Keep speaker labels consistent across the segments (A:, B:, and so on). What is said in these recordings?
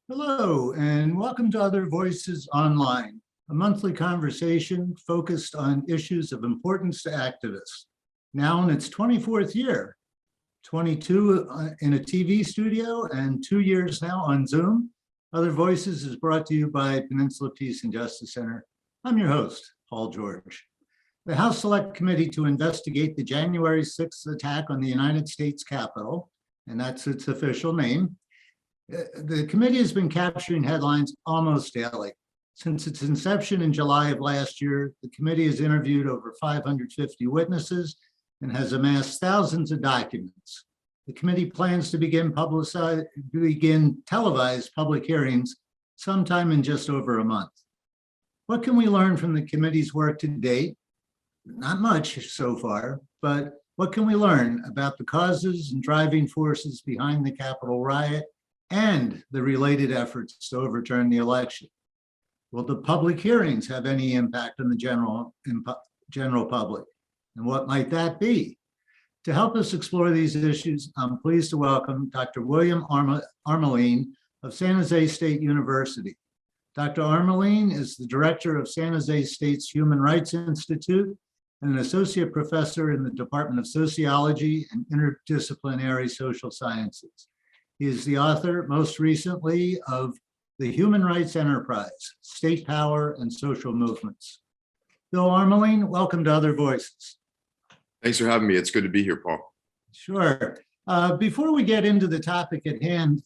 A: Hello, and welcome to Other Voices Online, a monthly conversation focused on issues of importance to activists. Now in its 24th year, 22 in a TV studio and 2 years now on Zoom. Other Voices is brought to you by Peninsula Peace and Justice Center. I'm your host, Paul George. The House Select Committee to investigate the January 6th attack on the United States Capitol, and that's its official name. The committee has been capturing headlines almost daily. Since its inception in July of last year, the committee has interviewed over 550 witnesses and has amassed thousands of documents. The committee plans to begin televised public hearings sometime in just over a month. What can we learn from the committee's work to date? Not much so far, but what can we learn about the causes and driving forces behind the Capitol riot and the related efforts to overturn the election? Will the public hearings have any impact on the general public? And what might that be? To help us explore these issues, I'm pleased to welcome Dr. William Armaline of San Jose State University. Dr. Armaline is the director of San Jose State's Human Rights Institute and an associate professor in the Department of Sociology and Interdisciplinary Social Sciences. He is the author, most recently, of The Human Rights Enterprise, State Power and Social Movements. Bill Armaline, welcome to Other Voices.
B: Thanks for having me. It's good to be here, Paul.
A: Sure. Before we get into the topic at hand,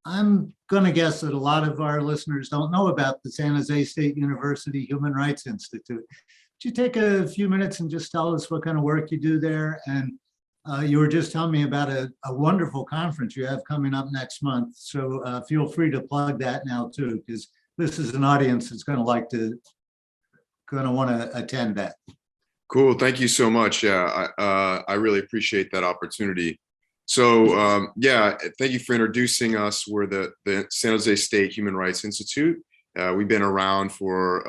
A: I'm going to guess that a lot of our listeners don't know about the San Jose State University Human Rights Institute. Could you take a few minutes and just tell us what kind of work you do there? And you were just telling me about a wonderful conference you have coming up next month. So feel free to plug that now too, because this is an audience that's going to want to attend that.
B: Cool. Thank you so much. Yeah, I really appreciate that opportunity. So thank you for introducing us. We're the San Jose State Human Rights Institute. We've been around for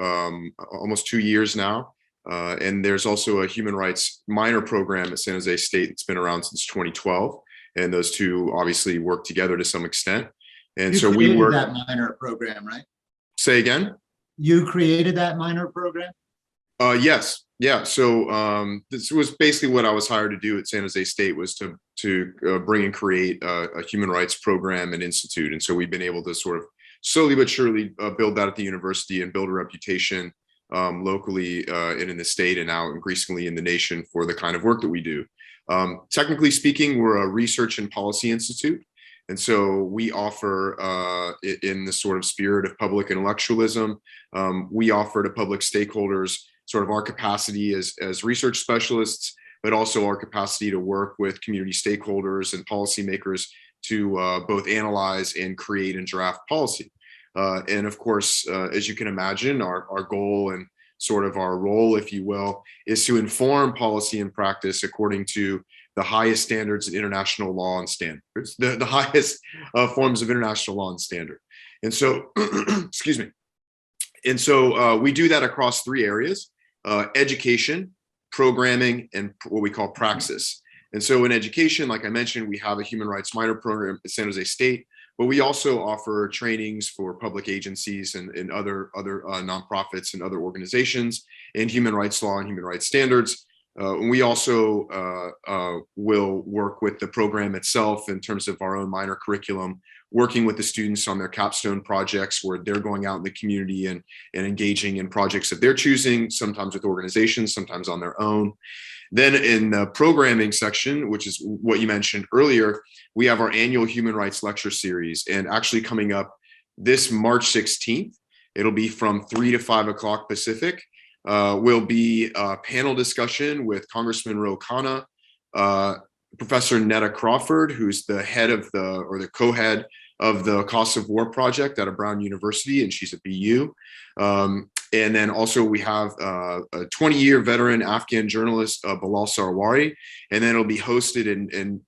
B: almost 2 years now. And there's also a human rights minor program at San Jose State that's been around since 2012. And those two obviously work together to some extent. And so we work
A: that minor program, right?
B: Say again?
A: You created that minor program?
B: Yes. Yeah. So this was basically what I was hired to do at San Jose State, was to bring and create a human rights program and institute. And so we've been able to sort of slowly but surely build that at the university and build a reputation locally and in the state, and now increasingly in the nation, for the kind of work that we do. Technically speaking, we're a research and policy institute. And so we offer, in the sort of spirit of public intellectualism, we offer to public stakeholders sort of our capacity as research specialists, but also our capacity to work with community stakeholders and policymakers to both analyze and create and draft policy. And of course, as you can imagine, our goal and sort of our role, if you will, is to inform policy and practice according to the highest standards in international law and standards, the highest forms of international law and standard. And so, excuse me. And so we do that across 3 areas: education, programming, and what we call praxis. And so in education, like I mentioned, we have a human rights minor program at San Jose State, but we also offer trainings for public agencies and other nonprofits and other organizations in human rights law and human rights standards. And we also will work with the program itself in terms of our own minor curriculum, working with the students on their capstone projects, where they're going out in the community and engaging in projects that they're choosing, sometimes with organizations, sometimes on their own. Then in the programming section, which is what you mentioned earlier, we have our annual human rights lecture series. And actually coming up this March 16th, it'll be from 3 to 5 o'clock Pacific. Will be a panel discussion with Congressman Ro Khanna, Professor Netta Crawford, who's the head of the co-head of the Costs of War project out of Brown University, and she's at BU. And then also we have a 20-year veteran Afghan journalist, Bilal Sarwari, and then it'll be hosted and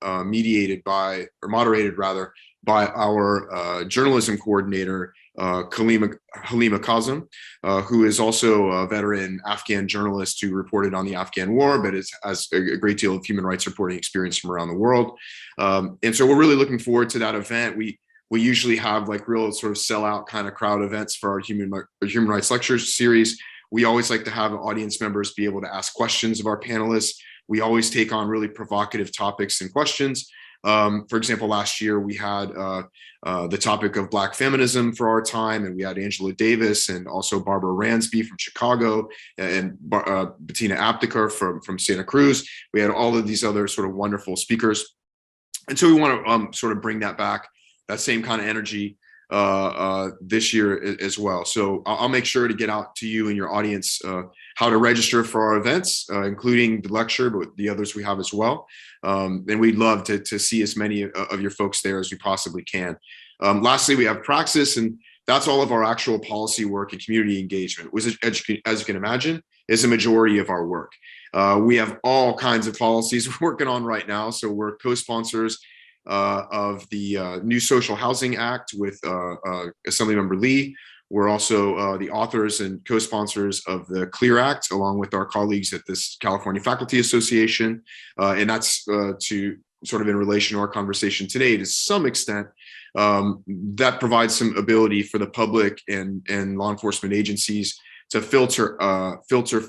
B: moderated by our journalism coordinator, Halima Kazem, who is also a veteran Afghan journalist who reported on the Afghan war, but has a great deal of human rights reporting experience from around the world. And so we're really looking forward to that event. We usually have like real sort of sellout kind of crowd events for our human rights lecture series. We always like to have audience members be able to ask questions of our panelists. We always take on really provocative topics and questions. For example, last year we had the topic of Black feminism for our time, and we had Angela Davis and also Barbara Ransby from Chicago and Bettina Apteker from Santa Cruz. We had all of these other sort of wonderful speakers. And so we want to sort of bring that back, that same kind of energy this year as well. So I'll make sure to get out to you and your audience how to register for our events, including the lecture, but the others we have as well. And we'd love to see as many of your folks there as we possibly can. Lastly, we have Praxis, and that's all of our actual policy work and community engagement, which, as you can imagine, is a majority of our work. We have all kinds of policies we're working on right now. So we're co-sponsors of the New Social Housing Act with Assemblymember Lee. We're also the authors and co-sponsors of the CLEAR Act, along with our colleagues at this California Faculty Association. And that's to sort of in relation to our conversation today, to some extent, that provides some ability for the public and law enforcement agencies to filter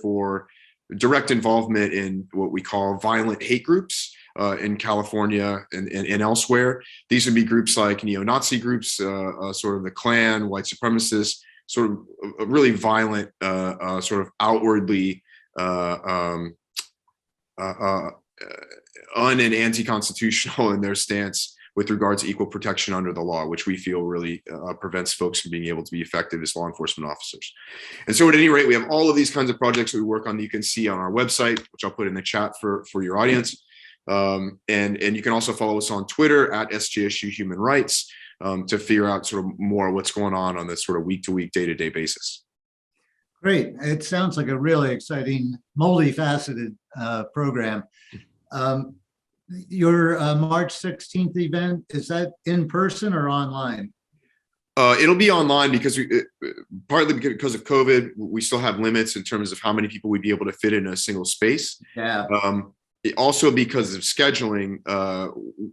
B: for direct involvement in what we call violent hate groups in California and elsewhere. These would be groups like neo-Nazi groups, sort of the Klan, white supremacists, sort of really violent, sort of outwardly un- and anti-constitutional in their stance with regard to equal protection under the law, which we feel really prevents folks from being able to be effective as law enforcement officers. And so at any rate, we have all of these kinds of projects that we work on that you can see on our website, which I'll put in the chat for your audience. And you can also follow us on Twitter at SJSU Human Rights to figure out sort of more what's going on this sort of week-to-week, day-to-day basis.
A: Great. It sounds like a really exciting, multifaceted program. Your March 16th event, is that in person or online?
B: It'll be online because partly because of COVID, we still have limits in terms of how many people we'd be able to fit in a single space.
A: Yeah.
B: Also because of scheduling,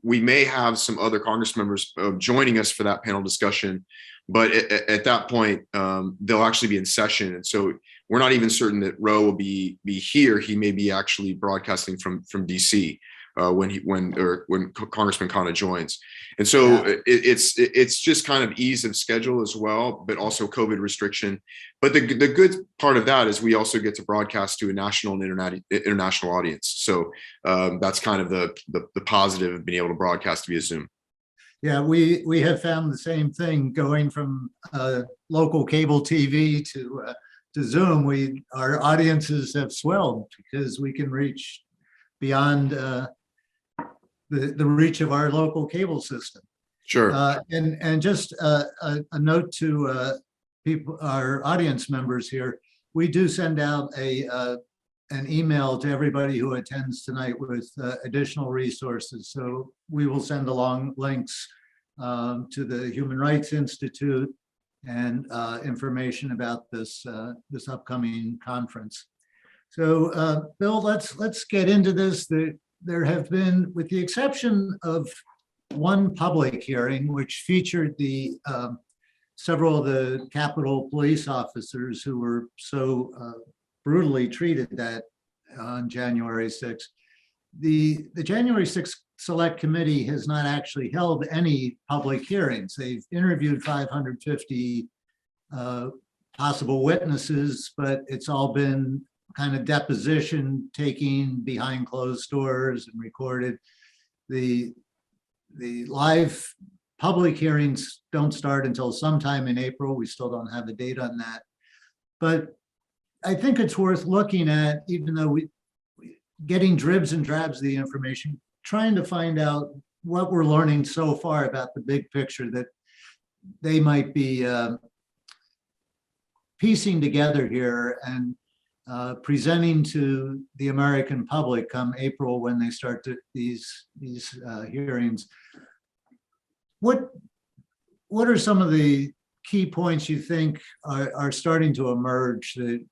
B: we may have some other Congress members joining us for that panel discussion, but at that point, they'll actually be in session. And so we're not even certain that Roe will be here. He may be actually broadcasting from DC. When Congressman Khanna joins. And so yeah, it's just kind of ease of schedule as well, but also COVID restriction. But the good part of that is we also get to broadcast to a national and international audience. So that's kind of the positive of being able to broadcast via Zoom.
A: Yeah, we have found the same thing going from local cable TV to Zoom. Our audiences have swelled because we can reach beyond the reach of our local cable system.
B: Sure.
A: And just a note to people, our audience members here, we do send out an email to everybody who attends tonight with additional resources. So we will send along links to the Human Rights Institute and information about this upcoming conference. So Bill, let's get into this. There have been, with the exception of one public hearing, which featured the several of the Capitol police officers who were so brutally treated that on January 6th. The January 6th Select Committee has not actually held any public hearings. They've interviewed 550 possible witnesses, but it's all been kind of deposition taking behind closed doors and recorded. The live public hearings don't start until sometime in April. We still don't have a date on that. But I think it's worth looking at, even though we getting dribs and drabs of the information, trying to find out what we're learning so far about the big picture that they might be piecing together here and presenting to the American public come April when they start these hearings. What are some of the key points you think are starting to emerge? That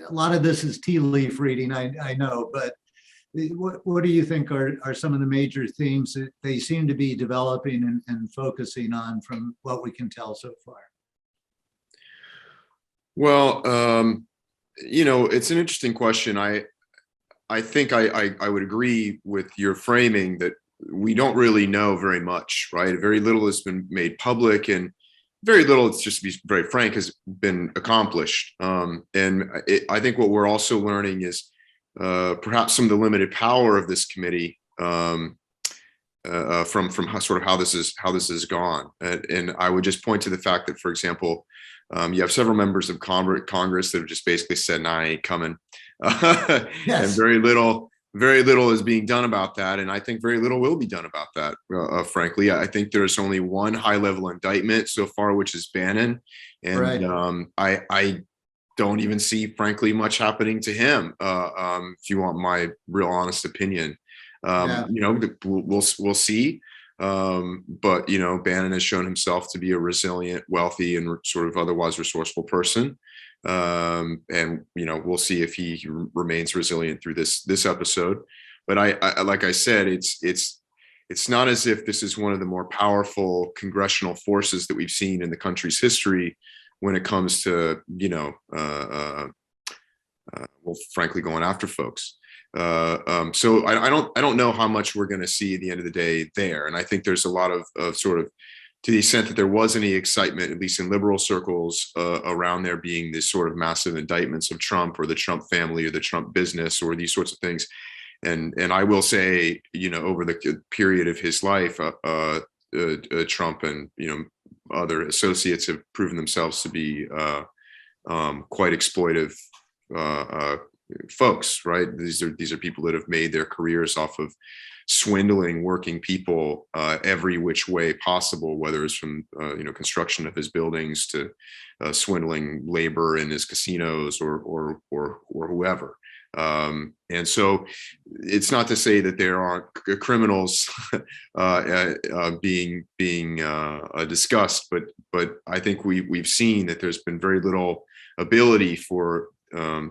A: a lot of this is tea leaf reading, I know, but what do you think are some of the major themes that they seem to be developing and focusing on from what we can tell so far?
B: Well, it's an interesting question. I think I would agree with your framing that we don't really know very much, right? Very little has been made public, and very little, it's just to be very frank, has been accomplished. I think what we're also learning is perhaps some of the limited power of this committee from how this has gone. And I would just point to the fact that, for example, you have several members of Congress that have just basically said, "Nah, I ain't coming,"
A: Yes.
B: and very little is being done about that. And I think very little will be done about that. Frankly, I think there's only one high-level indictment so far, which is Bannon, and
A: right.
B: I don't even see, frankly, much happening to him. If you want my real honest opinion,
A: Yeah.
B: we'll see. But Bannon has shown himself to be a resilient, wealthy, and sort of otherwise resourceful person. And we'll see if he remains resilient through this episode. But I like I said, it's not as if this is one of the more powerful congressional forces that we've seen in the country's history when it comes to frankly, going after folks. So I don't know how much we're going to see at the end of the day there. And I think there's a lot of sort of, to the extent that there was any excitement, at least in liberal circles, around there being this sort of massive indictments of Trump or the Trump family or the Trump business or these sorts of things. And I will say, over the period of his life, Trump and other associates have proven themselves to be quite exploitive folks, right? These are people that have made their careers off of swindling working people every which way possible, whether it's from construction of his buildings to swindling labor in his casinos or whoever. And so it's not to say that there aren't criminals being discussed, but I think we've seen that there's been very little ability for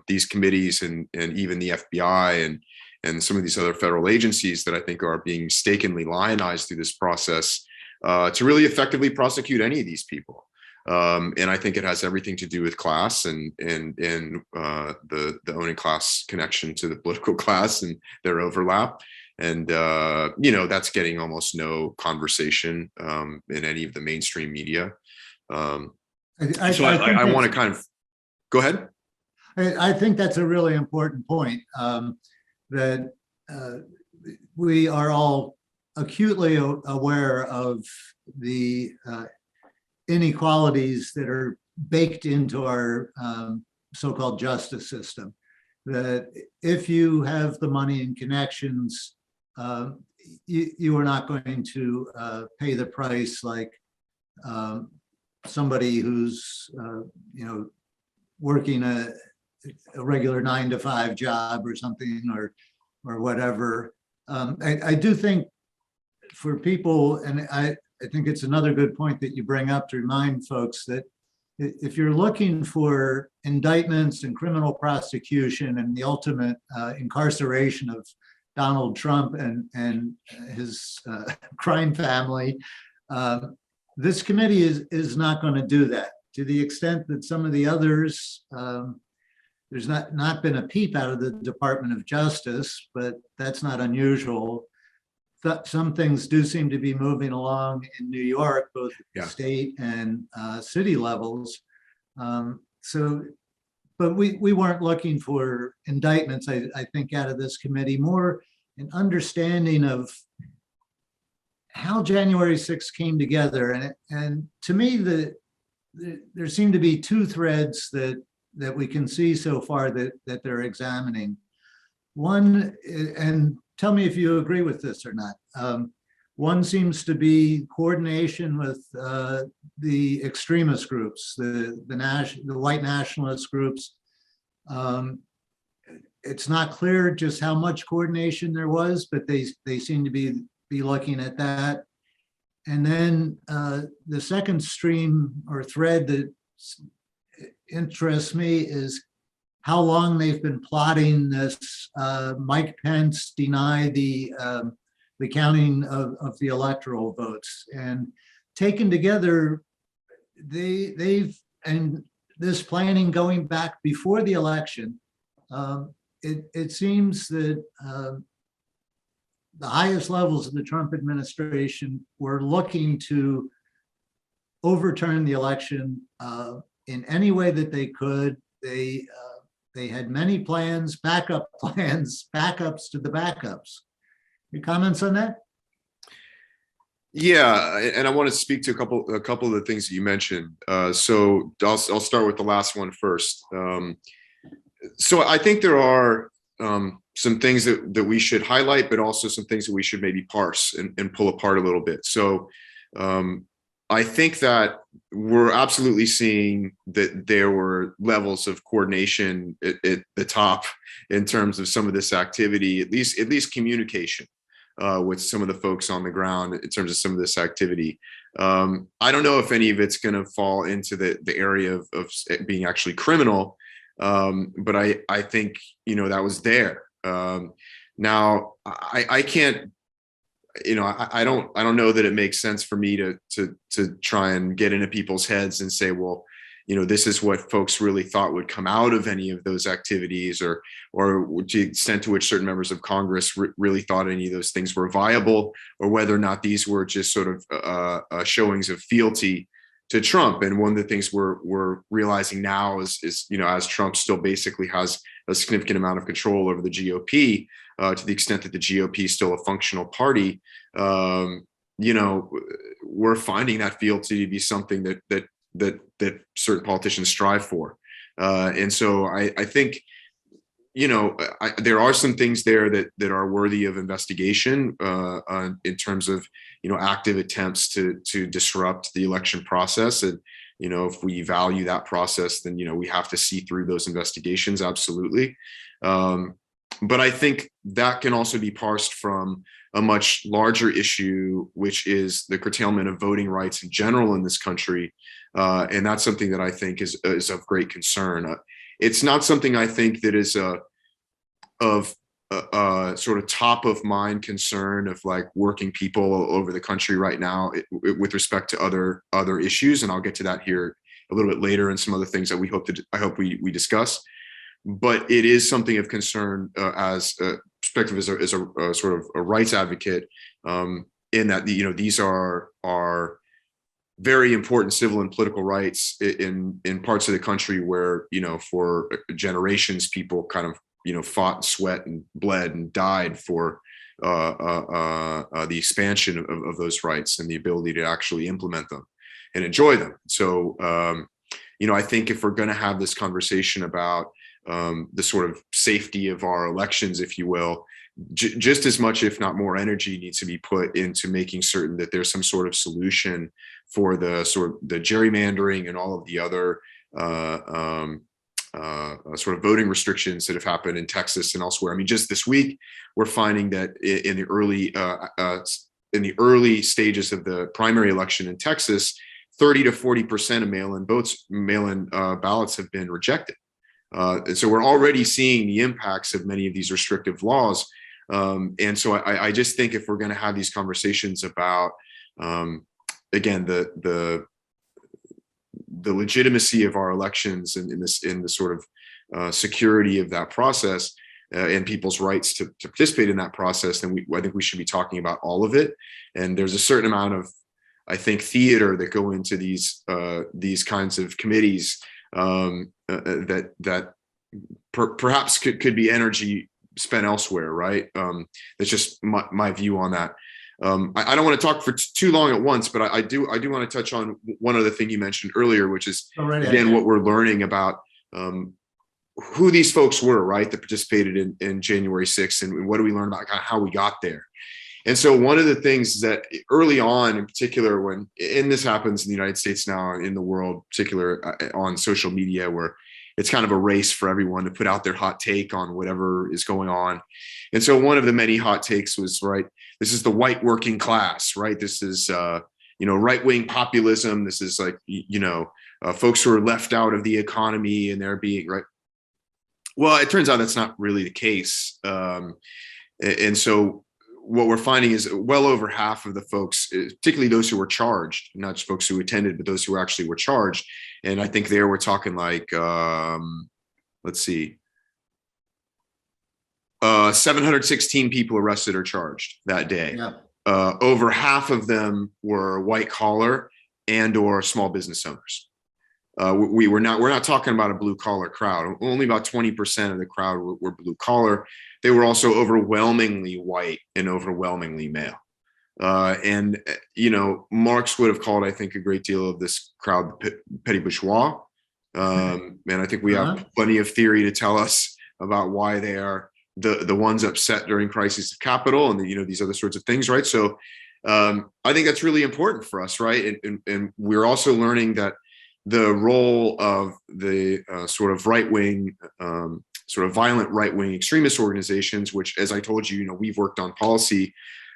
B: these committees and even the FBI and some of these other federal agencies that I think are being mistakenly lionized through this process to really effectively prosecute any of these people. And I think it has everything to do with class and the owning class connection to the political class and their overlap. And, that's getting almost no conversation in any of the mainstream media. So I want to kind of go ahead.
A: I think that's a really important point, that we are all acutely aware of the inequalities that are baked into our so-called justice system. That if you have the money and connections, you are not going to pay the price like somebody who's working a regular 9-to-5 job or something or whatever. I do think for people, and I think it's another good point that you bring up to remind folks that if you're looking for indictments and criminal prosecution and the ultimate incarceration of Donald Trump and his crime family, this committee is not going to do that. To the extent that some of the others, there's not been a peep out of the Department of Justice, but that's not unusual. Some things do seem to be moving along in New York, both at state and city levels. But we weren't looking for indictments, I think, out of this committee, more an understanding of how January 6th came together. And to me, there seem to be two threads that we can see so far that they're examining. One, and tell me if you agree with this or not. One seems to be coordination with the extremist groups, the white nationalist groups. It's not clear just how much coordination there was, but they seem to be looking at that. And then the second stream or thread that interests me is how long they've been plotting this. Mike Pence deny the counting of the electoral votes, and taken together, they've and this planning going back before the election. It seems that the highest levels of the Trump administration were looking to overturn the election in any way that they could. They had many plans, backup plans, backups to the backups. Your comments on that?
B: Yeah, and I want to speak to a couple of the things that you mentioned. So I'll start with the last one first. So I think there are some things that we should highlight, but also some things that we should maybe parse and pull apart a little bit. So I think that we're absolutely seeing that there were levels of coordination at the top in terms of some of this activity, at least communication with some of the folks on the ground in terms of some of this activity. I don't know if any of it's going to fall into the area of being actually criminal, but I think, you know, that was there. Now I can't, you know, I don't know that it makes sense for me to try and get into people's heads and say, well, you know, this is what folks really thought would come out of any of those activities, or to the extent to which certain members of Congress really thought any of those things were viable, or whether or not these were just sort of showings of fealty to Trump. And one of the things we're realizing now is, you know, as Trump still basically has a significant amount of control over the GOP, to the extent that the GOP is still a functional party, you know, we're finding that fealty to be something that certain politicians strive for. And so I think, you know, there are some things there that are worthy of investigation in terms of, you know, active attempts to disrupt the election process. And, you know, if we value that process, then, you know, we have to see through those investigations. Absolutely. But I think that can also be parsed from a much larger issue, which is the curtailment of voting rights in general in this country. And that's something that I think is of great concern. It's not something I think that is of sort of top of mind concern of like working people all over the country right now with respect to other issues. And I'll get to that here a little bit later and some other things that I hope we discuss. But it is something of concern as a perspective as a sort of a rights advocate, in that, you know, these are very important civil and political rights in parts of the country where, you know, for generations, people kind of, you know, fought, sweat, and bled and died for the expansion of those rights and the ability to actually implement them and enjoy them. So, you know, I think if we're going to have this conversation about the sort of safety of our elections, if you will, just as much, if not more, energy needs to be put into making certain that there's some sort of solution for the gerrymandering and all of the other sort of voting restrictions that have happened in Texas and elsewhere. I mean, just this week, we're finding that in the early stages of the primary election in Texas, 30 to 40% of mail-in ballots have been rejected. And so we're already seeing the impacts of many of these restrictive laws. And so I just think if we're going to have these conversations about, again, the legitimacy of our elections and in the sort of security of that process and people's rights to participate in that process, then I think we should be talking about all of it. And there's a certain amount of, I think, theater that go into these kinds of committees that perhaps could be energy spent elsewhere, right? That's just my view on that. I don't want to talk for too long at once, but I do want to touch on one other thing you mentioned earlier, which is, again, what we're learning about who these folks were, right, that participated in January 6th, and what do we learn about kind of how we got there. And so one of the things that early on, in particular, and this happens in the United States now, in the world, particular on social media, where it's kind of a race for everyone to put out their hot take on whatever is going on. And so one of the many hot takes was, right, this is the white working class, right? This is, right-wing populism. This is like, folks who are left out of the economy and they're being, right. Well, it turns out that's not really the case. And so what we're finding is well over half of the folks, particularly those who were charged, not just folks who attended, but those who actually were charged. And I think there we're talking like, let's see, 716 people arrested or charged that day.
A: Yeah.
B: Over half of them were white collar and or small business owners. We're not talking about a blue collar crowd. Only about 20% of the crowd were blue collar. They were also overwhelmingly white and overwhelmingly male. And Marx would have called, I think, a great deal of this crowd petty bourgeois. And I think we have plenty of theory to tell us about why they are the ones upset during crises of capital and these other sorts of things, right? So I think that's really important for us, right? And we're also learning that the role of the sort of right-wing, sort of violent right-wing extremist organizations, which, as I told you, we've worked on policy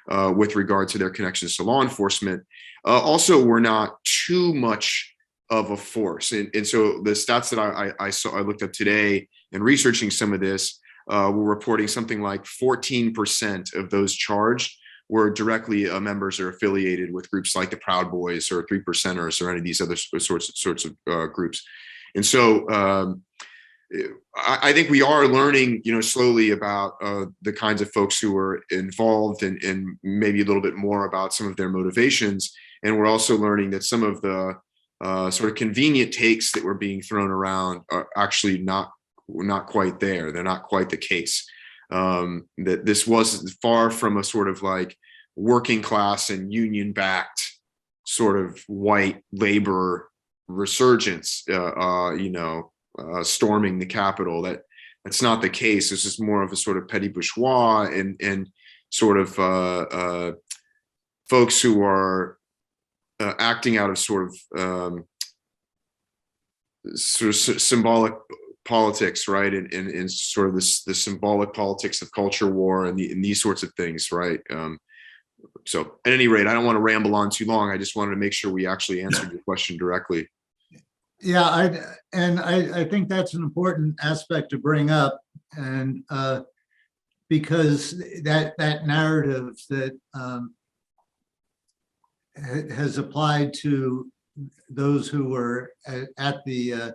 B: with regard to their connections to law enforcement, also were not too much of a force. And so the stats that I looked up today and researching some of this were reporting something like 14% of those charged were directly members or affiliated with groups like the Proud Boys or Three Percenters or any of these other sorts of groups. And so I think we are learning, slowly about the kinds of folks who are involved and maybe a little bit more about some of their motivations. And we're also learning that some of the sort of convenient takes that were being thrown around are actually not quite there. They're not quite the case. That this was far from a sort of like working class and union backed sort of white labor resurgence, storming the Capitol. That's not the case. This is more of a sort of petty bourgeois and sort of folks who are acting out of sort of symbolic politics, right? And sort of the symbolic politics of culture war and these sorts of things, right? So at any rate, I don't want to ramble on too long. I just wanted to make sure we actually answered your question directly.
A: Yeah, I think that's an important aspect to bring up, and because that narrative that has applied to those who were at the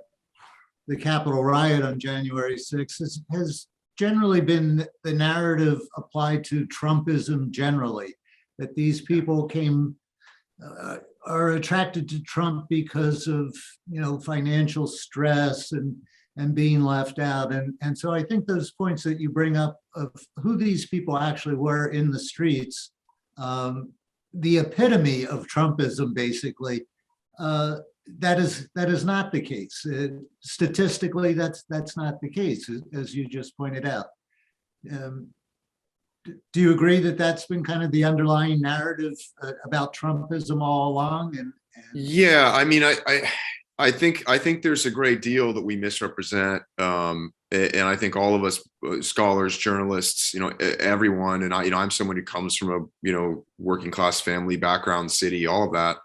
A: Capitol riot on January 6th has generally been the narrative applied to Trumpism generally, that these people are attracted to Trump because of financial stress and being left out. And so I think those points that you bring up of who these people actually were in the streets, the epitome of Trumpism, basically, that is not the case. Statistically, that's not the case, as you just pointed out. Do you agree that that's been kind of the underlying narrative about Trumpism all along?
B: Yeah, I mean, I think there's a great deal that we misrepresent, and I think all of us, scholars, journalists, everyone, and I'm someone who comes from a working class family background, city, all of that.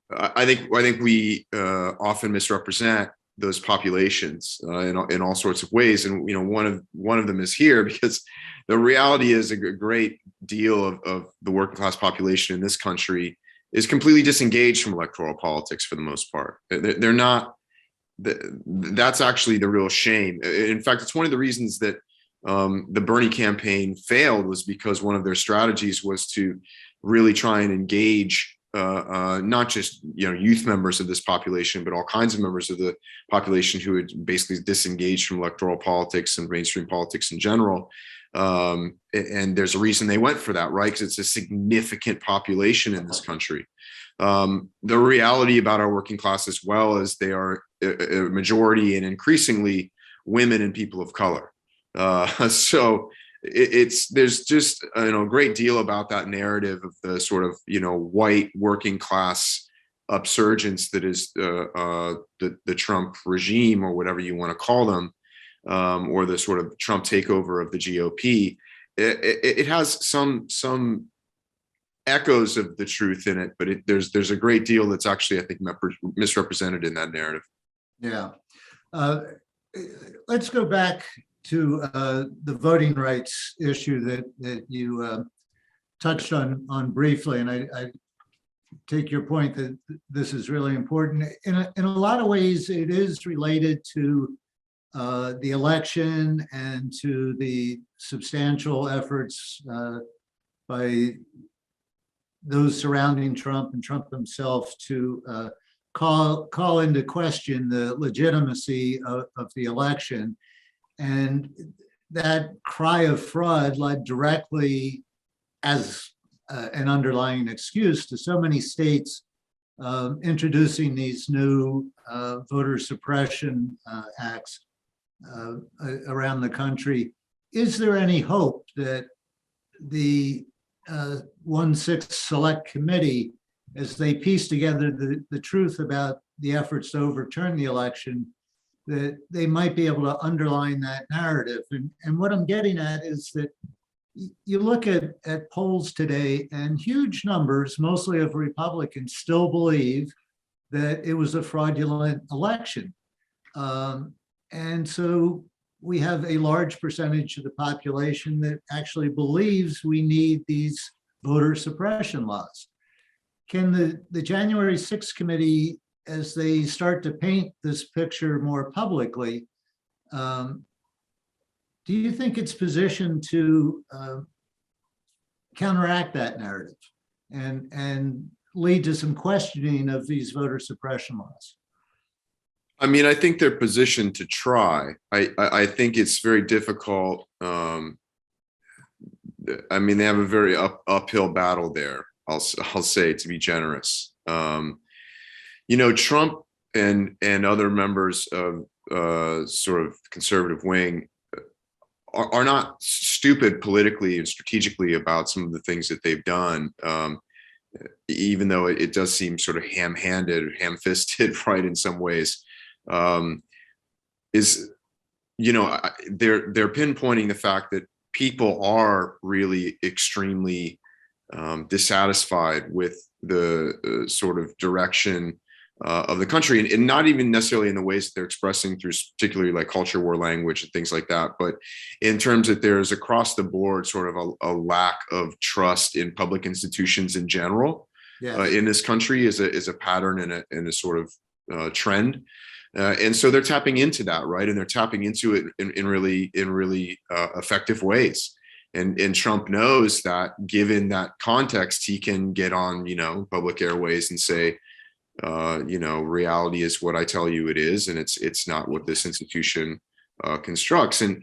B: I think we often misrepresent those populations in all sorts of ways, and one of them is here because the reality is a great deal of the working class population in this country is completely disengaged from electoral politics for the most part. They're not. That's actually the real shame. In fact, it's one of the reasons that the Bernie campaign failed was because one of their strategies was to really try and engage not just youth members of this population, but all kinds of members of the population who had basically disengaged from electoral politics and mainstream politics in general. And there's a reason they went for that, right? Because it's a significant population in this country. The reality about our working class as well is they are a majority and increasingly women and people of color. So there's just a great deal about that narrative of the sort of white working class upsurgence that is the Trump regime, or whatever you want to call them, or the sort of Trump takeover of the GOP. It has some echoes of the truth in it, but there's a great deal that's actually, I think, misrepresented in that narrative.
A: Yeah. let's go back to the voting rights issue that you touched on briefly, and I take your point that this is really important. In a lot of ways, it is related to the election and to the substantial efforts by those surrounding Trump and Trump himself to call into question the legitimacy of the election. And that cry of fraud led directly as an underlying excuse to so many states introducing these new voter suppression acts around the country. Is there any hope that the 1/6 Select Committee, as they piece together the truth about the efforts to overturn the election, that they might be able to underline that narrative? And what I'm getting at is that you look at polls today, and huge numbers, mostly of Republicans, still believe that it was a fraudulent election. And so we have a large percentage of the population that actually believes we need these voter suppression laws. Can the January 6th committee, as they start to paint this picture more publicly, do you think it's positioned to counteract that narrative and lead to some questioning of these voter suppression laws?
B: I mean, I think they're positioned to try. I think it's very difficult. I mean, they have a very uphill battle there. I'll say, to be generous. You know, Trump and other members of sort of conservative wing are not stupid politically and strategically about some of the things that they've done, even though it does seem sort of ham-handed, ham-fisted, right, in some ways. Is, you know, they're pinpointing the fact that people are really extremely dissatisfied with the sort of direction of the country, and not even necessarily in the ways that they're expressing through particularly like culture war language and things like that, but in terms that there's across the board sort of a lack of trust in public institutions in general. Yes. In this country is a pattern and a sort of trend. And so they're tapping into that, right? And they're tapping into it in really effective ways. And Trump knows that, given that context, he can get on, you know, public airways and say, you know, reality is what I tell you it is, and it's not what this institution constructs. And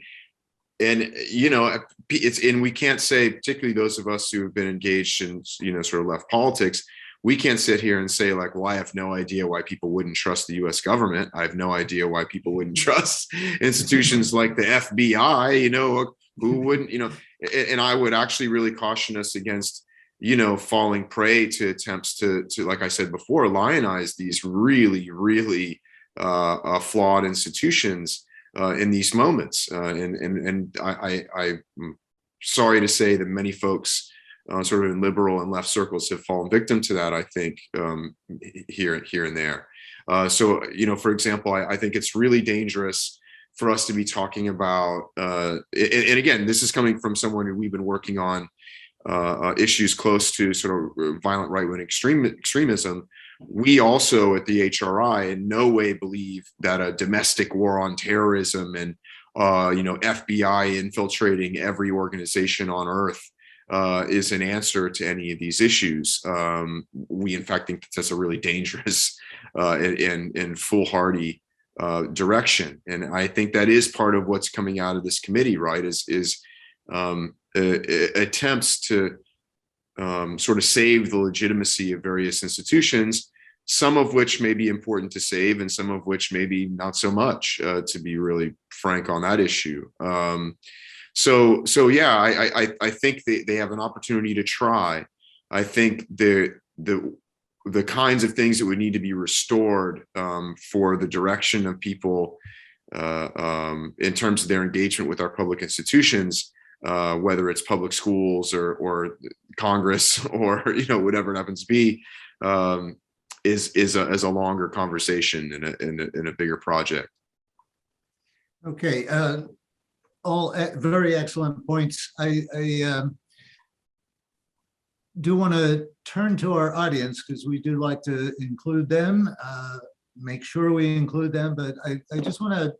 B: you know, and we can't say, particularly those of us who have been engaged in, you know, sort of left politics, we can't sit here and say like, well, I have no idea why people wouldn't trust the US government. I have no idea why people wouldn't trust institutions like the FBI, you know, who wouldn't, you know. And I would actually really caution us against, you know, falling prey to attempts to, like I said before, lionize these really flawed institutions in these moments. And I'm sorry to say that many folks sort of in liberal and left circles have fallen victim to that, I think, here and there. So, you know, for example, I think it's really dangerous for us to be talking about, and again, this is coming from someone who we've been working on issues close to sort of violent right-wing extremism. We also at the HRI in no way believe that a domestic war on terrorism and, you know, FBI infiltrating every organization on earth is an answer to any of these issues. We, in fact, think that's a really dangerous and foolhardy direction. And I think that is part of what's coming out of this committee, right, is attempts to sort of save the legitimacy of various institutions, some of which may be important to save and some of which maybe not so much, to be really frank on that issue. So yeah, I think they have an opportunity to try. I think the kinds of things that would need to be restored for the direction of people in terms of their engagement with our public institutions, whether it's public schools or Congress or, you know, whatever it happens to be, is a longer conversation and a bigger project.
A: Okay, all very excellent points. I do want to turn to our audience because we do like to include them, make sure we include them, but I just want to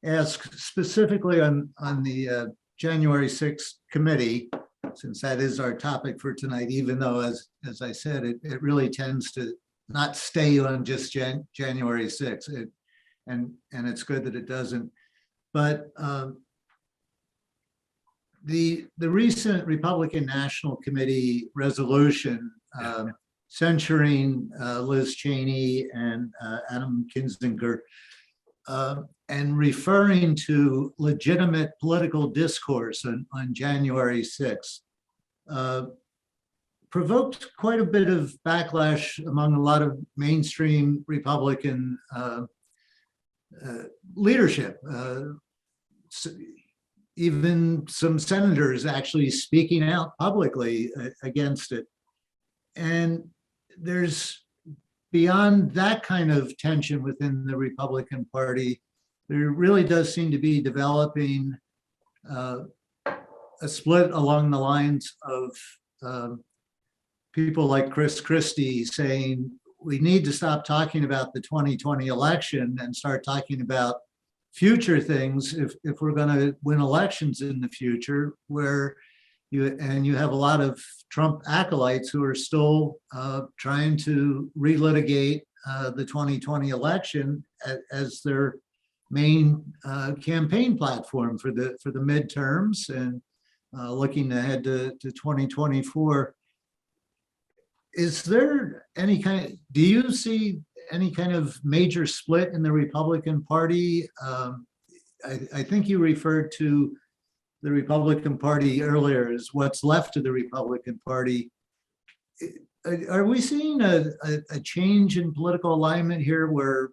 A: ask specifically on the January 6th committee, since that is our topic for tonight, even though, as I said, it really tends to not stay on just January 6th. And it's good that it doesn't. But the recent Republican National Committee resolution censuring Liz Cheney and Adam Kinzinger and referring to legitimate political discourse on January 6th provoked quite a bit of backlash among a lot of mainstream Republican leadership. Even some senators actually speaking out publicly against it. And there's, beyond that kind of tension within the Republican Party, there really does seem to be developing a split along the lines of people like Chris Christie saying we need to stop talking about the 2020 election and start talking about future things if we're going to win elections in the future, where you have a lot of Trump acolytes who are still trying to relitigate the 2020 election as their main campaign platform for the midterms and looking ahead to 2024. Is there any do you see any kind of major split in the Republican Party? I think you referred to the Republican Party earlier as what's left of the Republican Party. Are we seeing a change in political alignment here where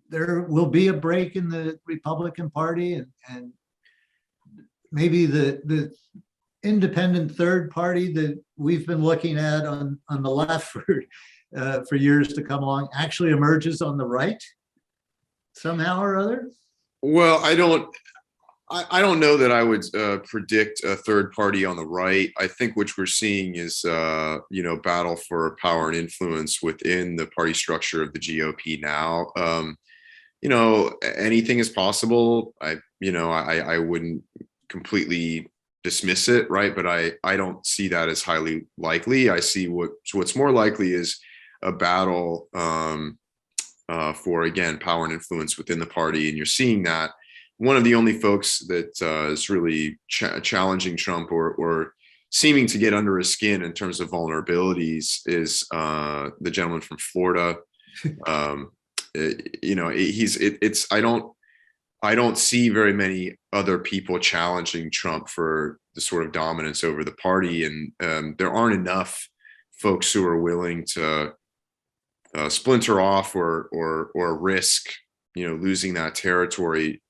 A: there will be a break in the Republican Party and maybe the independent third party that we've been looking at on the left for years to come along actually emerges on the right somehow or other?
B: Well, I don't know that I would predict a third party on the right. I think what we're seeing is, battle for power and influence within the party structure of the GOP now. Anything is possible. I wouldn't completely dismiss it, right? But I don't see that as highly likely. I see what's more likely is a battle for, again, power and influence within the party. And you're seeing that one of the only folks that is really challenging Trump or seeming to get under his skin in terms of vulnerabilities is the gentleman from Florida. I don't see very many other people challenging Trump for the sort of dominance over the party. And there aren't enough folks who are willing to splinter off or risk, losing that territory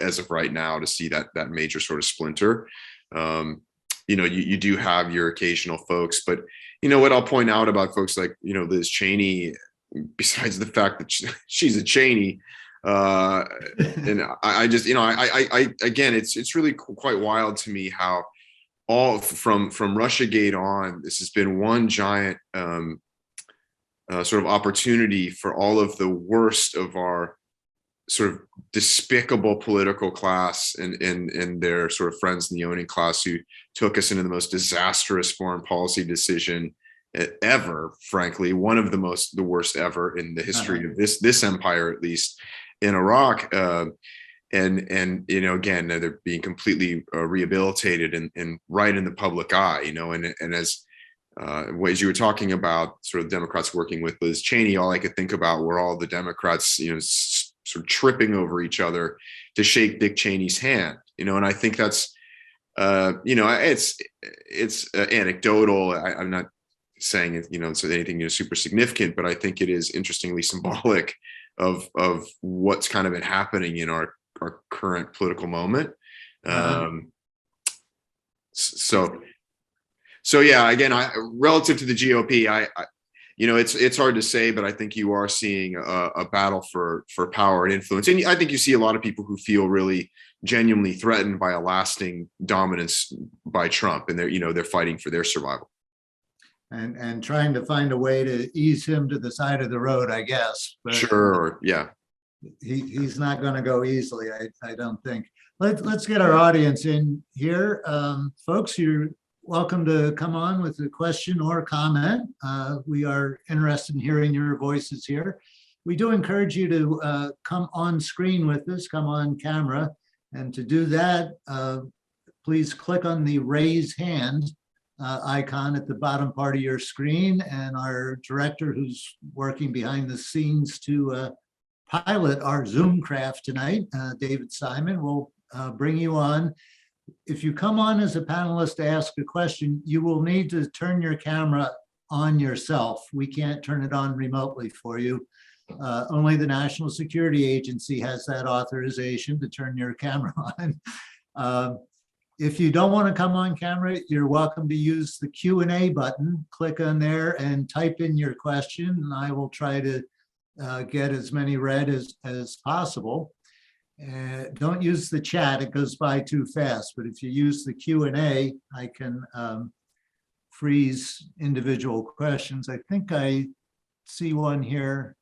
B: as of right now to see that major sort of splinter. You do have your occasional folks, but what I'll point out about folks like, Liz Cheney, besides the fact that she's a Cheney, and I just, again, it's really quite wild to me how all from Russiagate on, this has been one giant sort of opportunity for all of the worst of our sort of despicable political class and their sort of friends in the owning class who took us into the most disastrous foreign policy decision ever, frankly, one of the worst ever in the history of this empire, at least in Iraq. And again, they're being completely rehabilitated and right in the public eye, and as ways you were talking about sort of Democrats working with Liz Cheney, all I could think about were all the Democrats, sort of tripping over each other to shake Dick Cheney's hand, and I think that's, it's anecdotal. I'm not saying it's anything super significant, but I think it is interestingly symbolic of what's kind of been happening in our current political moment. So yeah, again, relative to the GOP, it's hard to say, but I think you are seeing a battle for power and influence. And I think you see a lot of people who feel really genuinely threatened by a lasting dominance by Trump, and they're fighting for their survival.
A: And trying to find a way to ease him to the side of the road, I guess. But
B: sure, yeah.
A: He's not going to go easily, I don't think. Let's get our audience in here. Folks, you're welcome to come on with a question or comment. We are interested in hearing your voices here. We do encourage you to come on screen with us, come on camera. And to do that, please click on the raise hand icon at the bottom part of your screen. And our director, who's working behind the scenes to pilot our Zoom craft tonight, David Simon, will bring you on. If you come on as a panelist to ask a question, you will need to turn your camera on yourself. We can't turn it on remotely for you. Only the National Security Agency has that authorization to turn your camera on. If you don't want to come on camera, you're welcome to use the Q&A button. Click on there and type in your question, and I will try to get as many read as possible. Don't use the chat, it goes by too fast, but if you use the Q&A, I can freeze individual questions. I think I see one here.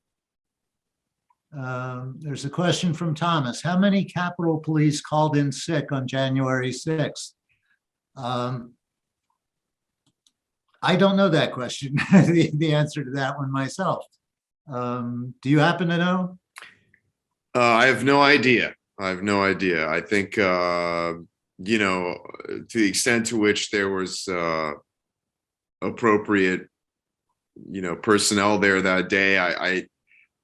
A: There's a question from Thomas. How many Capitol Police called in sick on January 6th? I don't know that question, the answer to that one myself. Do you happen to know?
B: I have no idea. I think, to the extent to which there was appropriate, personnel there that day, I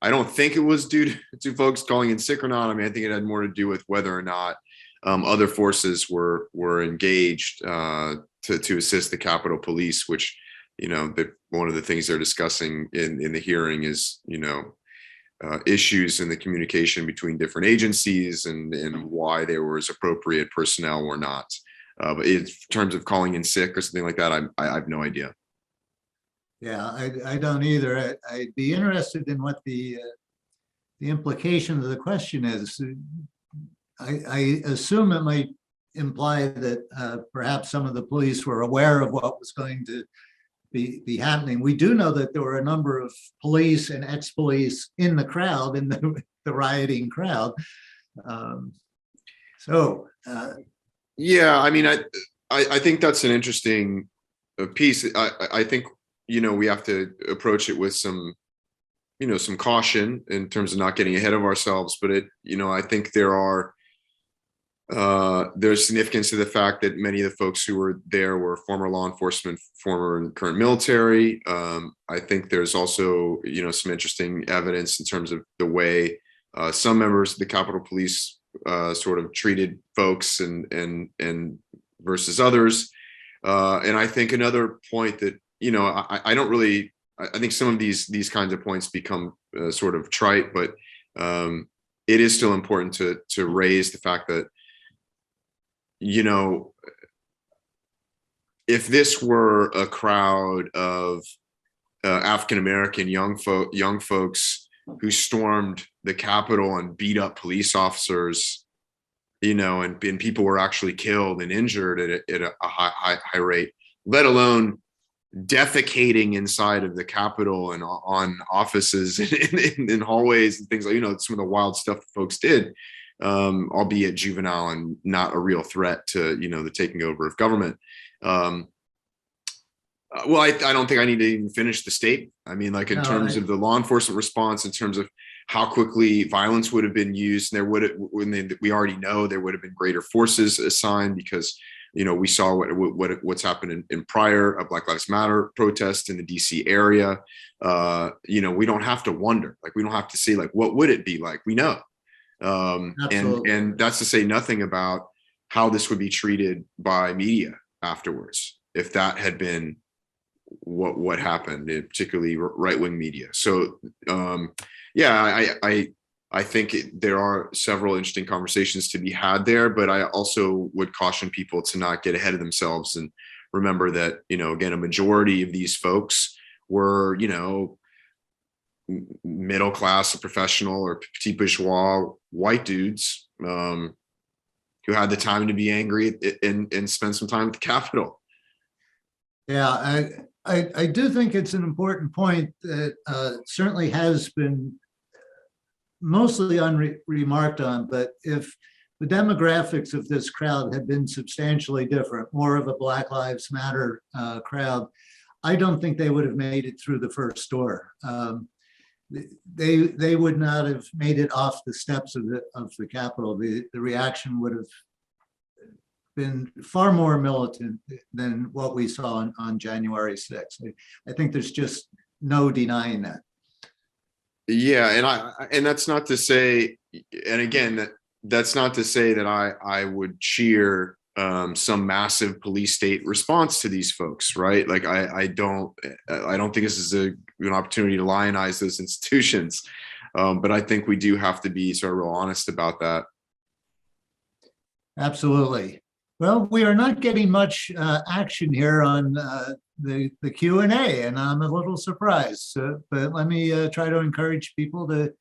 B: don't think it was due to folks calling in sick or not. I mean, I think it had more to do with whether or not other forces were engaged to assist the Capitol Police, which, one of the things they're discussing in the hearing is, issues in the communication between different agencies and why there was appropriate personnel or not. But in terms of calling in sick or something like that, I have no idea.
A: Yeah, I don't either. I'd be interested in what the implication of the question is. I assume it might imply that perhaps some of the police were aware of what was going to be happening. We do know that there were a number of police and ex-police in the crowd, in the rioting crowd.
B: Yeah, I mean, I think that's an interesting piece. I think, we have to approach it with some caution in terms of not getting ahead of ourselves. But I think there's significance to the fact that many of the folks who were there were former law enforcement, former and current military. I think there's also, some interesting evidence in terms of the way some members of the Capitol Police sort of treated folks and versus others. And I think another point that, I don't really, I think some of these kinds of points become sort of trite, but it is still important to raise the fact that, if this were a crowd of African-American young folks who stormed the Capitol and beat up police officers, and people were actually killed and injured at a high rate, let alone defecating inside of the Capitol and on offices and in hallways and things like, some of the wild stuff that folks did, albeit juvenile and not a real threat to, the taking over of government. Well, I don't think I need to even finish the statement. I mean, like in terms of the law enforcement response, in terms of how quickly violence would have been used, we already know there would have been greater forces assigned because, we saw what's happened in prior Black Lives Matter protests in the DC area. We don't have to wonder, like, we don't have to see, like, what would it be like? We know. And that's to say nothing about how this would be treated by media afterwards, if that had been what happened, particularly right-wing media. So I think there are several interesting conversations to be had there, but I also would caution people to not get ahead of themselves and remember that, again, a majority of these folks were, middle class or professional or petit bourgeois white dudes who had the time to be angry and spend some time at the Capitol.
A: Yeah, I do think it's an important point that certainly has been mostly unremarked on, but if the demographics of this crowd had been substantially different, more of a Black Lives Matter crowd, I don't think they would have made it through the first door. They would not have made it off the steps of the Capitol. The reaction would have been far more militant than what we saw on January 6th. I think there's just no denying that.
B: Yeah, and that's not to say, and again, that's not to say that I would cheer some massive police state response to these folks, right? Like I don't think this is an opportunity to lionize those institutions, but I think we do have to be sort of real honest about that.
A: Absolutely. Well, we are not getting much action here on the Q&A, and I'm a little surprised. But let me try to encourage people to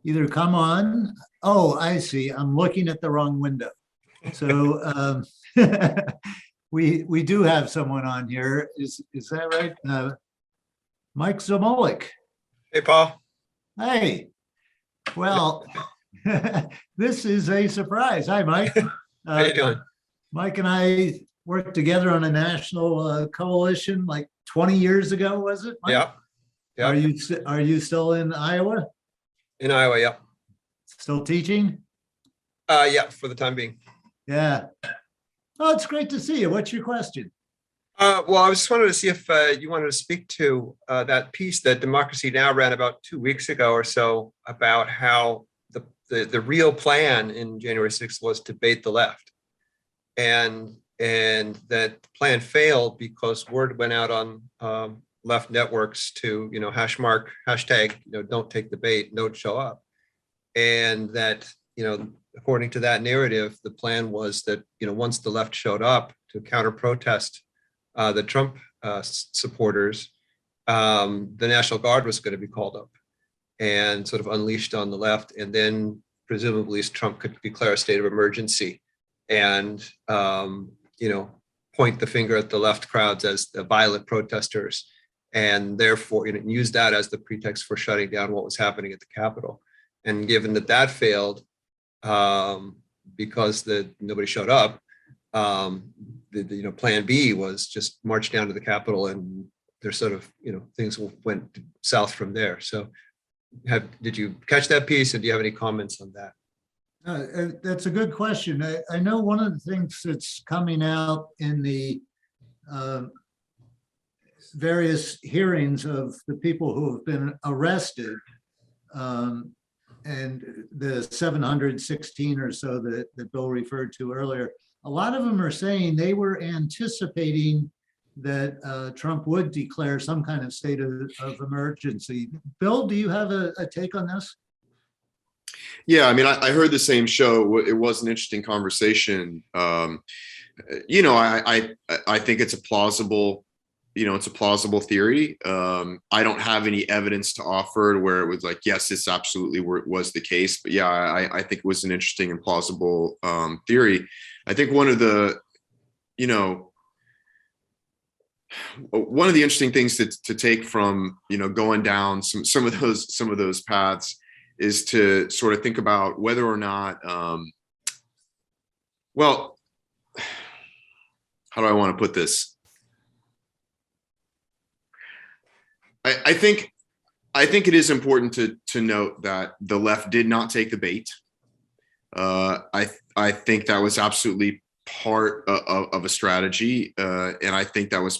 A: either come on. Oh, I see. I'm looking at the wrong window. So we do have someone on here. Is that right? Mike Zemolik.
C: Hey, Paul.
A: Hey. Well, this is a surprise. Hi, Mike.
C: How you doing?
A: Mike and I worked together on a national coalition like 20 years ago, was it, Mike?
C: Yeah. Yeah.
A: Are you still in Iowa?
C: In Iowa, yeah.
A: Still teaching?
C: Yeah, for the time being.
A: Yeah. Oh, it's great to see you. What's your question?
C: Well, I just wanted to see if you wanted to speak to that piece that Democracy Now! Ran about 2 weeks ago or so about how the real plan in January 6th was to bait the left. And that plan failed because word went out on left networks to, hashtag, don't take the bait, don't show up. And that, according to that narrative, the plan was that, once the left showed up to counter protest the Trump supporters, the National Guard was going to be called up and sort of unleashed on the left. And then presumably Trump could declare a state of emergency and, point the finger at the left crowds as the violent protesters, and therefore use that as the pretext for shutting down what was happening at the Capitol. And given that failed, because nobody showed up, plan B was just march down to the Capitol, and there's sort of, things went south from there. So did you catch that piece, and do you have any comments on that?
A: That's a good question. I know one of the things that's coming out in the various hearings of the people who have been arrested, and the 716 or so that Bill referred to earlier, a lot of them are saying they were anticipating that Trump would declare some kind of state of emergency. Bill, do you have a take on this?
B: Yeah, I mean, I heard the same show. It was an interesting conversation. I think it's a plausible, it's a plausible theory. I don't have any evidence to offer where it was like, yes, this absolutely was the case. But yeah, I think it was an interesting and plausible theory. I think one of the interesting things to take from going down some of those paths is to sort of think about whether or not, well, how do I want to put this? I think it is important to note that the left did not take the bait. I think that was absolutely part of a strategy, and I think that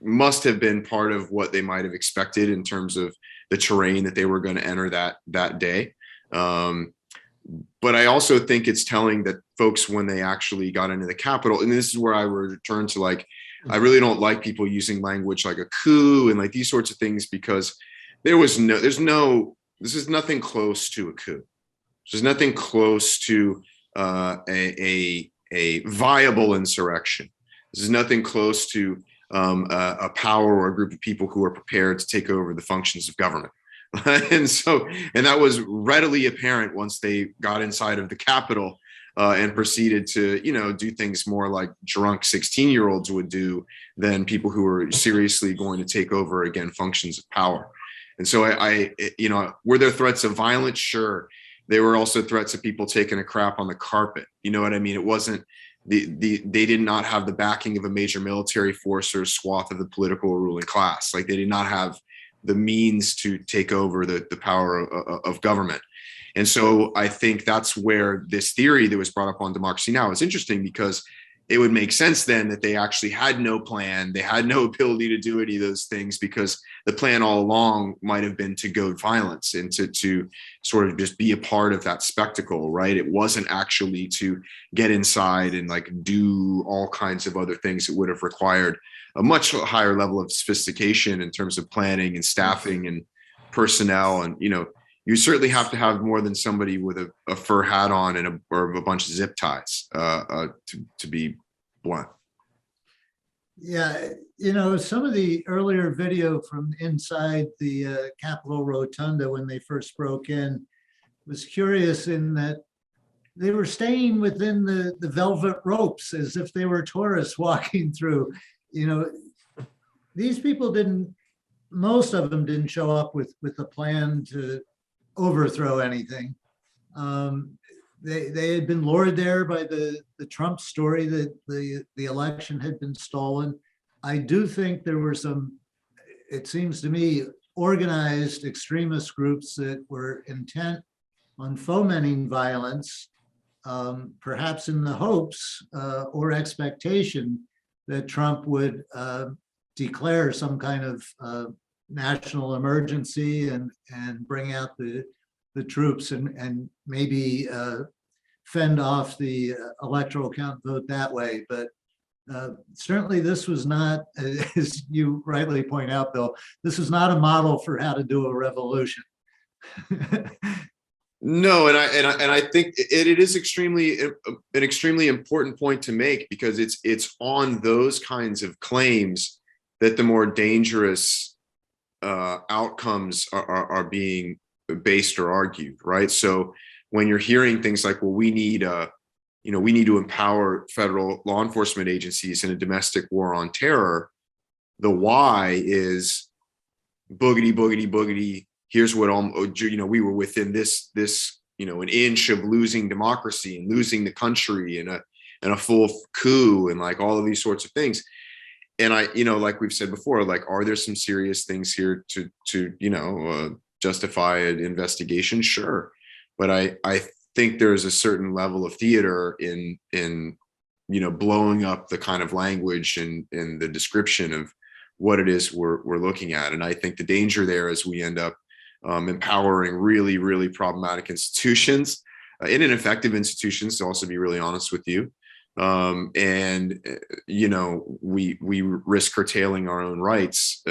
B: must have been part of what they might have expected in terms of the terrain that they were going to enter that day. But I also think it's telling that folks, when they actually got into the Capitol, and this is where I would return to, like, I really don't like people using language like a coup and like these sorts of things, because this is nothing close to a coup. There's nothing close to a viable insurrection. This is nothing close to a power or a group of people who are prepared to take over the functions of government. And that was readily apparent once they got inside of the Capitol and proceeded to, do things more like drunk 16-year-olds would do than people who were seriously going to take over, again, functions of power. And so were there threats of violence? Sure. There were also threats of people taking a crap on the carpet. You know what I mean? It wasn't, they did not have the backing of a major military force or swath of the political ruling class. Like, they did not have the means to take over the power of government. And so I think that's where this theory that was brought up on Democracy Now! Is interesting, because it would make sense then that they actually had no plan. They had no ability to do any of those things, because the plan all along might have been to goad violence and to sort of just be a part of that spectacle, right? It wasn't actually to get inside and like do all kinds of other things that would have required a much higher level of sophistication in terms of planning and staffing and personnel. And, you certainly have to have more than somebody with a fur hat on and or a bunch of zip ties, to be blunt.
A: Yeah, some of the earlier video from inside the Capitol Rotunda when they first broke in was curious in that they were staying within the velvet ropes as if they were tourists walking through. These people most of them didn't show up with a plan to overthrow anything. They had been lured there by the Trump story that the election had been stolen. I do think there were some, it seems to me, organized extremist groups that were intent on fomenting violence, perhaps in the hopes or expectation that Trump would declare some kind of national emergency and bring out the troops and maybe fend off the electoral count vote that way. But certainly this was not, as you rightly point out, Bill, this is not a model for how to do a revolution.
B: No, and I think it is an extremely important point to make, because it's on those kinds of claims that the more dangerous outcomes are being based or argued, right? So when you're hearing things like, well, we need to empower federal law enforcement agencies in a domestic war on terror, the why is boogity, boogity, boogity. Here's what, we were within this, an inch of losing democracy and losing the country and a full coup and like all of these sorts of things. And like we've said before, like, are there some serious things here to justify an investigation? Sure. But I think there's a certain level of theater in blowing up the kind of language and the description of what it is we're looking at. And I think the danger there is we end up empowering really, really problematic institutions, ineffective institutions, to also be really honest with you. We risk curtailing our own rights,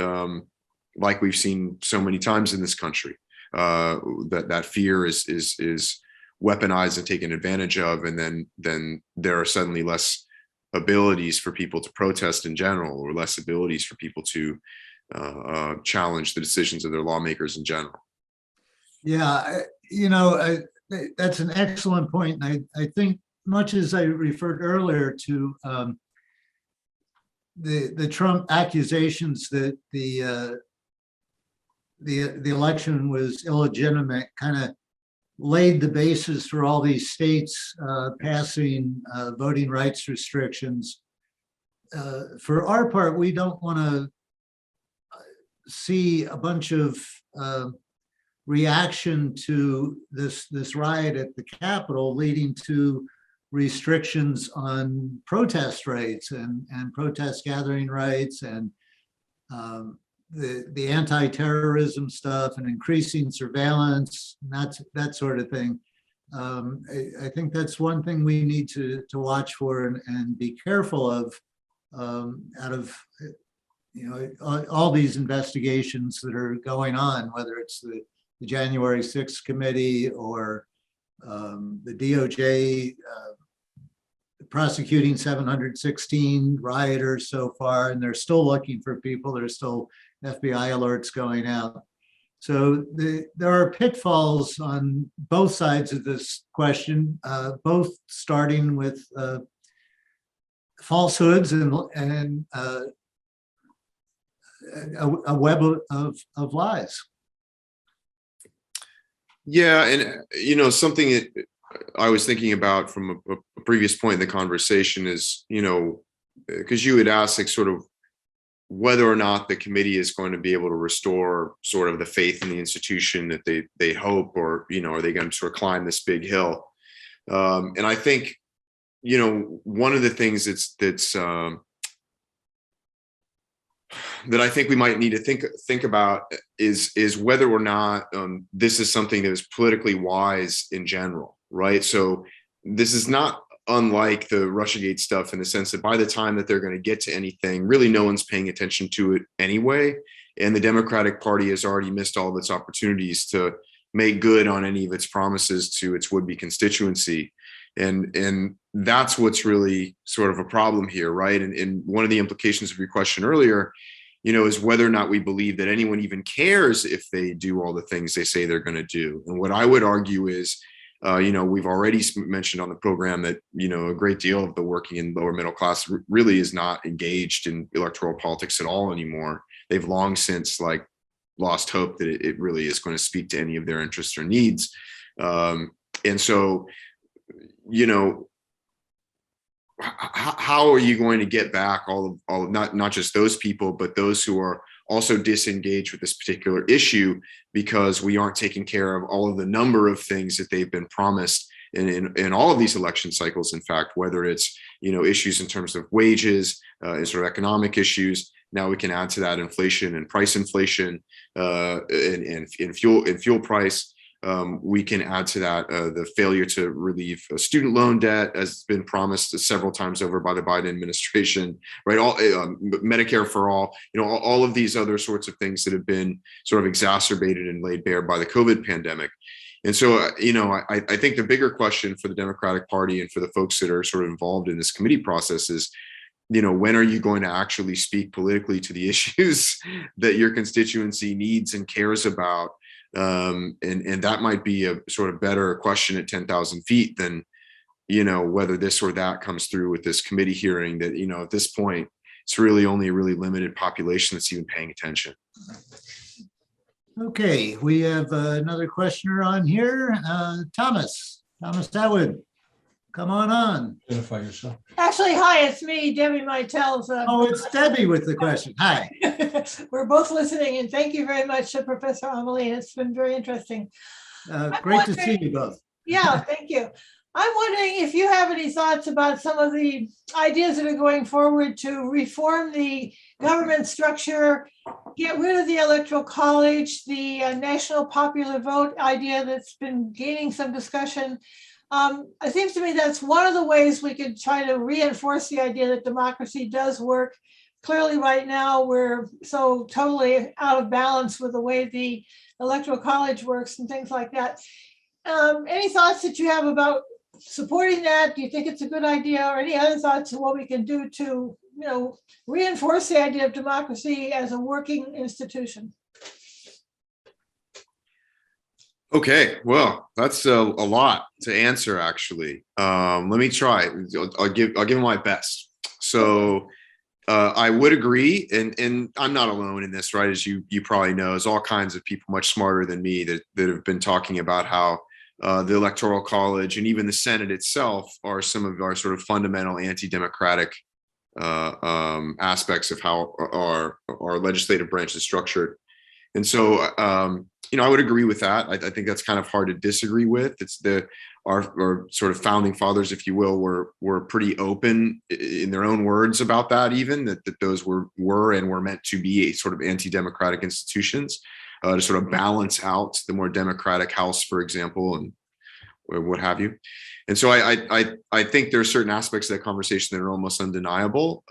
B: like we've seen so many times in this country. That fear is weaponized and taken advantage of, and then there are suddenly less abilities for people to protest in general, or less abilities for people to challenge the decisions of their lawmakers in general.
A: Yeah, that's an excellent point. And I think, much as I referred earlier to the Trump accusations that the election was illegitimate, kind of laid the basis for all these states passing voting rights restrictions. For our part, we don't want to see a bunch of reaction to this riot at the Capitol leading to restrictions on protest rights and protest gathering rights and the anti-terrorism stuff and increasing surveillance, that sort of thing. I think that's one thing we need to watch for and be careful of out of all these investigations that are going on, whether it's the January 6th committee or the DOJ prosecuting 716 rioters so far, and they're still looking for people. There's still FBI alerts going out. So there are pitfalls on both sides of this question, both starting with falsehoods and a web of lies.
B: Yeah, and something that I was thinking about from a previous point in the conversation is, because you had asked like sort of whether or not the committee is going to be able to restore sort of the faith in the institution that they hope, or are they going to sort of climb this big hill? And I think one of the things that I think we might need to think about is whether or not this is something that is politically wise in general, right? So this is not unlike the Russiagate stuff in the sense that by the time that they're going to get to anything, really no one's paying attention to it anyway. And the Democratic Party has already missed all of its opportunities to make good on any of its promises to its would-be constituency. And that's what's really sort of a problem here, right? And one of the implications of your question earlier, is whether or not we believe that anyone even cares if they do all the things they say they're going to do. And what I would argue is, we've already mentioned on the program that, a great deal of the working and lower middle class really is not engaged in electoral politics at all anymore. They've long since lost hope that it really is going to speak to any of their interests or needs. And so, how are you going to get back all of not just those people, but those who are also disengaged with this particular issue because we aren't taking care of all of the number of things that they've been promised in all of these election cycles, in fact, whether it's, issues in terms of wages, and sort of economic issues. Now we can add to that inflation and price inflation, and fuel price. We can add to that the failure to relieve student loan debt, as been promised several times over by the Biden administration, right? All Medicare for all, all of these other sorts of things that have been sort of exacerbated and laid bare by the COVID pandemic. And so, I think the bigger question for the Democratic Party and for the folks that are sort of involved in this committee process is, when are you going to actually speak politically to the issues that your constituency needs and cares about? And that might be a sort of better question at 10,000 feet than, whether this or that comes through with this committee hearing that, at this point, it's really only a really limited population that's even paying attention.
A: Okay, we have another questioner on here. Thomas Atwood, come on.
D: Identify yourself.
E: Actually, hi, it's me, Debbie Mytel.
A: Oh, it's Debbie with the question. Hi.
E: We're both listening, and thank you very much to Professor Armaline. It's been very interesting.
A: Great to see you both.
E: Yeah, thank you. I'm wondering if you have any thoughts about some of the ideas that are going forward to reform the government structure, get rid of the electoral college, the national popular vote idea that's been gaining some discussion. It seems to me that's one of the ways we could try to reinforce the idea that democracy does work. Clearly, right now, we're so totally out of balance with the way the electoral college works and things like that. Any thoughts that you have about supporting that? Do you think it's a good idea, or any other thoughts on what we can do to, reinforce the idea of democracy as a working institution?
B: Okay, well, that's a lot to answer, actually. Let me try. I'll give my best. So I would agree, and I'm not alone in this, right? As you probably know, there's all kinds of people much smarter than me that have been talking about how the Electoral College and even the Senate itself are some of our sort of fundamental anti-democratic aspects of how our legislative branch is structured. And so, I would agree with that. I think that's kind of hard to disagree with. It's our sort of founding fathers, if you will, were pretty open in their own words about that, even that those were and were meant to be a sort of anti-democratic institutions to sort of balance out the more democratic House, for example, and or what have you. And so I think there are certain aspects of that conversation that are almost undeniable.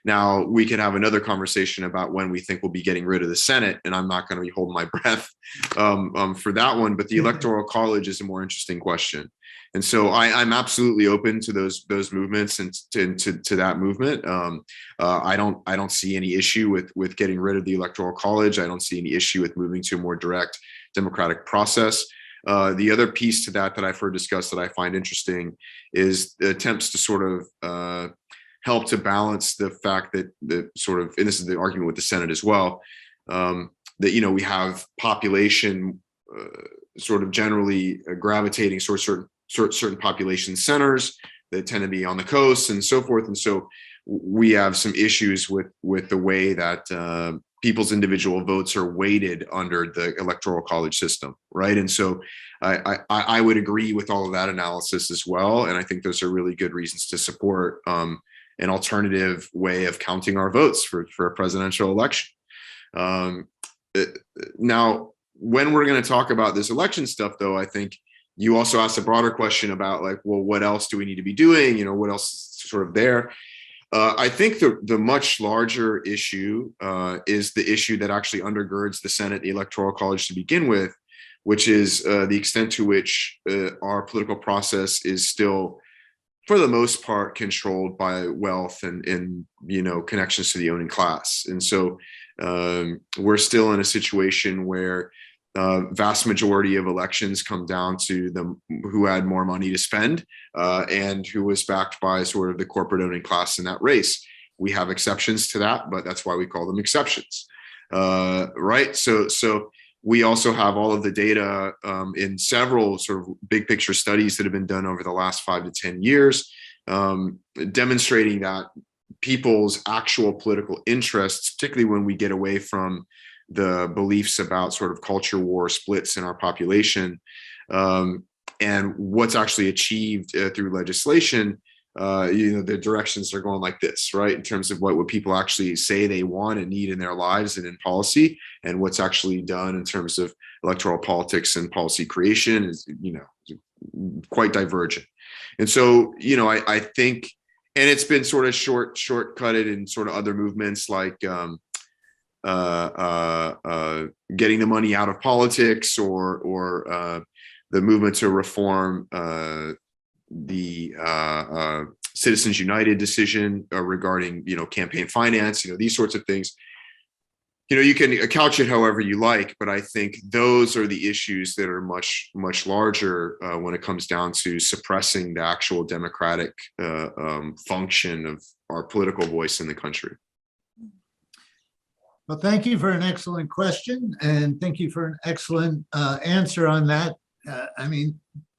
B: Now we can have another conversation about when we think we'll be getting rid of the Senate, and I'm not going to be holding my breath for that one. But the Electoral College is a more interesting question, and so I'm absolutely open to those movements and to that movement. I don't see any issue with getting rid of the Electoral College. I don't see any issue with moving to a more direct democratic process. The other piece to that I've heard discussed that I find interesting is the attempts to sort of help to balance the fact that the sort of, and this is the argument with the Senate as well, that, we have population sort of generally gravitating certain population centers that tend to be on the coast and so forth. And so we have some issues with the way that people's individual votes are weighted under the Electoral College system, right? And so I would agree with all of that analysis as well. And I think those are really good reasons to support an alternative way of counting our votes for a presidential election. Now, when we're going to talk about this election stuff, though, I think you also asked a broader question about like, well, what else do we need to be doing? What else is sort of there? I think the much larger issue is the issue that actually undergirds the Senate, the Electoral College to begin with, which is the extent to which our political process is still, for the most part, controlled by wealth and connections to the owning class. And so we're still in a situation where vast majority of elections come down to them who had more money to spend and who was backed by sort of the corporate owning class in that race. We have exceptions to that, but that's why we call them exceptions, right? So we also have all of the data in several sort of big picture studies that have been done over the last 5 to 10 years, demonstrating that people's actual political interests, particularly when we get away from the beliefs about sort of culture war splits in our population, and what's actually achieved through legislation, the directions are going like this, right? In terms of what people actually say they want and need in their lives and in policy, and what's actually done in terms of electoral politics and policy creation is, quite divergent. And so, I think, and it's been sort of shortcutted in sort of other movements like getting the money out of politics, or the movement to reform the Citizens United decision regarding campaign finance, these sorts of things. You can couch it however you like, but I think those are the issues that are much larger when it comes down to suppressing the actual democratic function of our political voice in the country.
A: Well, thank you for an excellent question, and thank you for an excellent answer on that.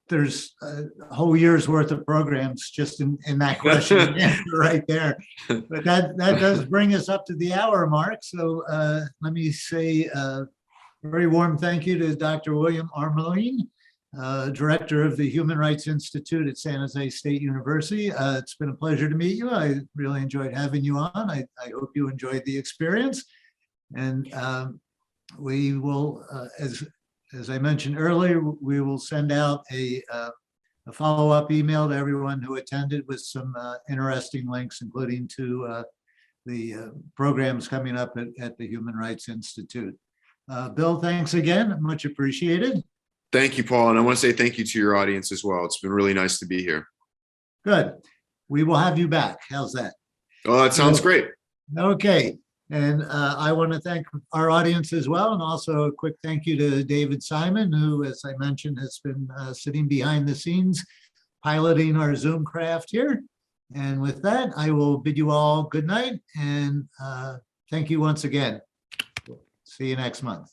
A: There's a whole year's worth of programs just in that question and answer right there. But that does bring us up to the hour mark. So let me say a very warm thank you to Dr. William Armaline, Director of the Human Rights Institute at San Jose State University. It's been a pleasure to meet you. I really enjoyed having you on. I hope you enjoyed the experience. And we will, as I mentioned earlier, we will send out a follow-up email to everyone who attended with some interesting links, including to the programs coming up at the Human Rights Institute. Bill, thanks again. Much appreciated.
B: Thank you, Paul. And I want to say thank you to your audience as well. It's been really nice to be here.
A: Good. We will have you back. How's that?
B: Oh, that sounds great.
A: Okay. And I want to thank our audience as well. And also a quick thank you to David Simon, who, as I mentioned, has been sitting behind the scenes, piloting our Zoom craft here. And with that, I will bid you all good night and thank you once again. See you next month.